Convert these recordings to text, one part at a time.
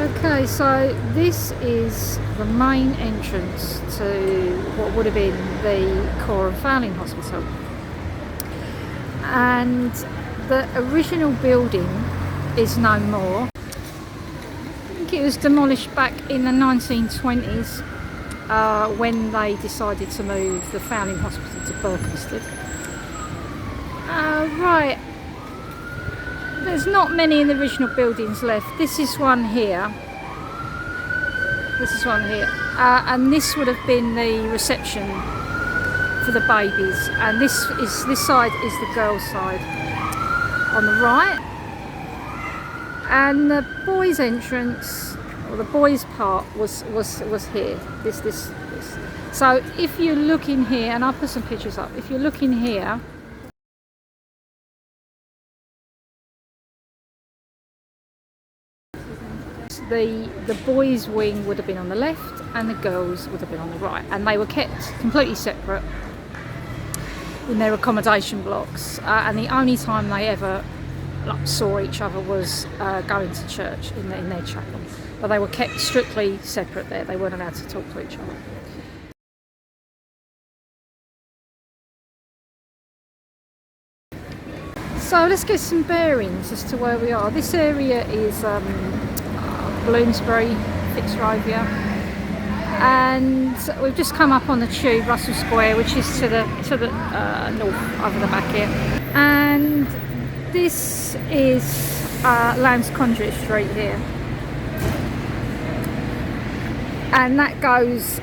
Okay, so this is the main entrance to what would have been the Coram Foundling Hospital, and the original building is no more. I think it was demolished back in the 1920s when they decided to move the Foundling Hospital to Berkhamsted. Right, there's not many in the original buildings left. This is one here. And this would have been the reception for the babies. And this side is the girls' side on the right. And the boys' entrance, or the boys' part, was here. This. So if you look in here, and I'll put some pictures up. If you look in here. The boys' wing would have been on the left and the girls would have been on the right, and they were kept completely separate in their accommodation blocks, and the only time they ever saw each other was going to church in their chapel, but they were kept strictly separate there. They weren't allowed to talk to each other. So let's get some bearings as to where we are. This area is Bloomsbury, Fitzrovia, and we've just come up on the tube, Russell Square, which is to the north over the back here, and this is Lambs Conduit Street here, and that goes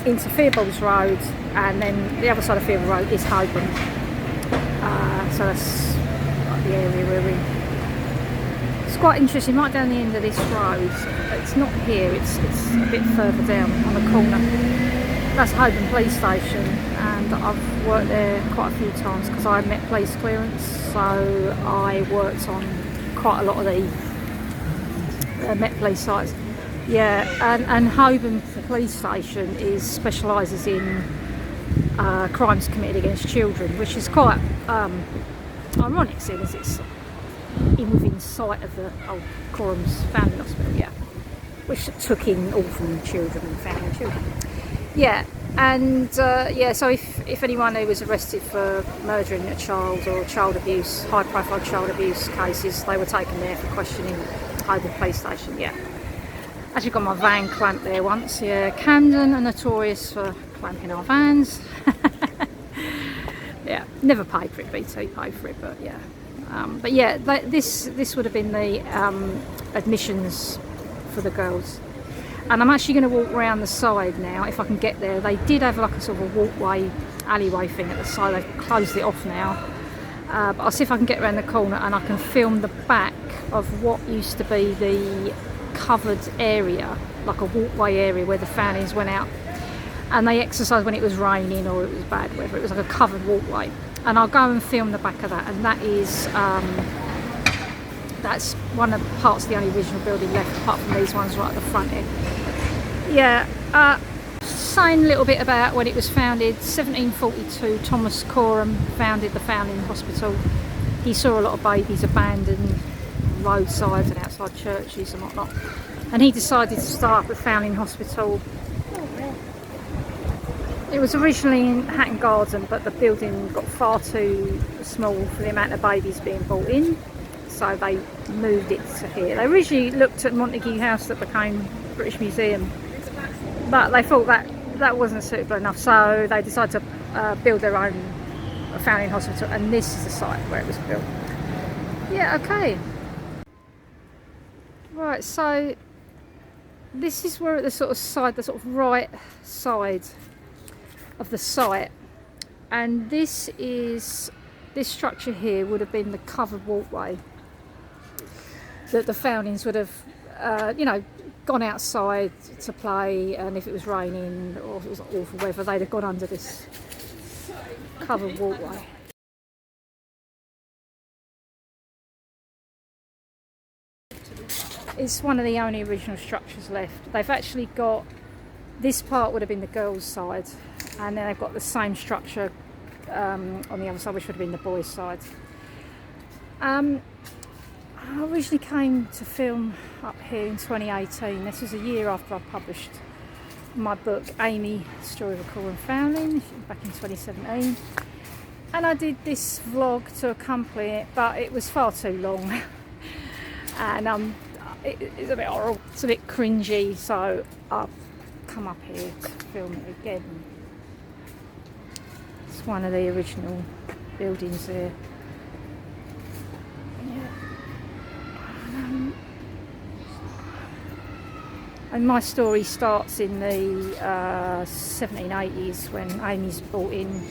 into Fearballs Road, and then the other side of Fearballs Road is Holborn, so that's the area we're in. It's quite interesting, right down the end of this road. It's not here, it's a bit further down on the corner. That's Holborn Police Station, and I've worked there quite a few times because I met police clearance, so I worked on quite a lot of the Met Police sites. Yeah, and Holborn Police Station specialises in crimes committed against children, which is quite ironic, seeing as it's within sight of the old Coram's Foundling Hospital, yeah, which took in orphan children and foundling children. Yeah, and so if anyone who was arrested for murdering a child or child abuse, high-profile child abuse cases, they were taken there for questioning at Holborn Police Station. Yeah, actually got my van clamped there once. Yeah, Camden are notorious for clamping our vans. Yeah, never paid for it. BT paid for it, but yeah. But yeah, this would have been the admissions for the girls, and I'm actually going to walk around the side now if I can get there. They did have like a sort of a walkway, alleyway thing at the side. They've closed it off now, but I'll see if I can get around the corner and I can film the back of what used to be the covered area, like a walkway area where the Foundlings went out and they exercised when it was raining or it was bad weather. It was like a covered walkway. And I'll go and film the back of that, and that is that's one of the parts of the only original building left, apart from these ones right at the front here. Yeah, saying a little bit about when it was founded. 1742, Thomas Coram founded the Foundling Hospital. He saw a lot of babies abandoned roadsides and outside churches and whatnot, and he decided to start the Foundling Hospital. It was originally in Hatton Garden, but the building got far too small for the amount of babies being brought in, so they moved it to here. They originally looked at Montague House that became British Museum, but they thought that wasn't suitable enough, so they decided to build their own Foundling Hospital, and this is the site where it was built. Yeah, okay. Right, so this is where at the sort of right side of the site, and this structure here would have been the covered walkway that the Foundlings would have gone outside to play, and if it was raining or if it was awful weather, they'd have gone under this covered walkway. It's one of the only original structures left. They've actually got, this part would have been the girls' side, and then they've got the same structure on the other side, which would have been the boys' side. I originally came to film up here in 2018. This was a year after I published my book, Amy, Story of a Coram Foundling, back in 2017. And I did this vlog to accompany it, but it was far too long. And it's a bit horrible, it's a bit cringy, so I've come up here to film it again. It's one of the original buildings there. And my story starts in the 1780s when Amy's brought in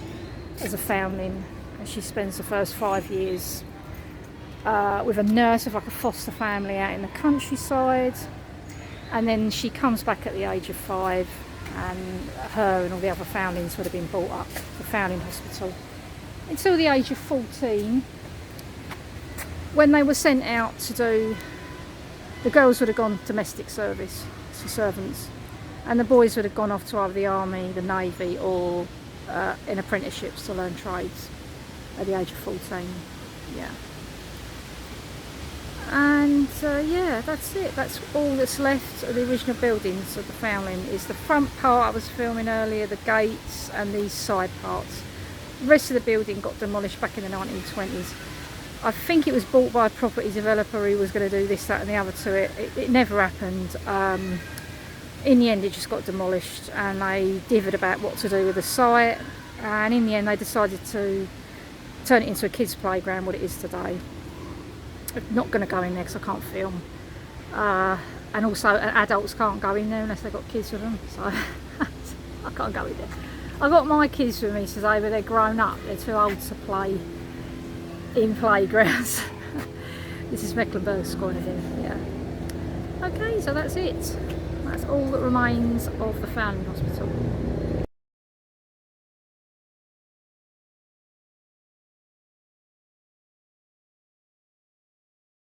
as a foundling, and she spends the first 5 years with a nurse of like a foster family out in the countryside, and then she comes back at the age of 5, and her and all the other foundlings would have been brought up to Foundling Hospital until the age of 14, when they were sent out to do, the girls would have gone domestic service for servants, and the boys would have gone off to either the army, the navy, or in apprenticeships to learn trades at the age of 14. Yeah. And yeah, that's it. That's all that's left of the original buildings of the Foundling. Is the front part I was filming earlier, the gates, and these side parts. The rest of the building got demolished back in the 1920s. I think it was bought by a property developer who was going to do this, that and the other to it. It never happened. In the end it just got demolished, and they differed about what to do with the site, and in the end they decided to turn it into a kids playground, what it is today. I'm not going to go in there because I can't film, and also adults can't go in there unless they've got kids with them, so I can't go in there. I've got my kids with me today, but they're grown up, they're too old to play in playgrounds. This is Mecklenburg's kind of thing, yeah. Okay, so that's it. That's all that remains of the Foundling Hospital.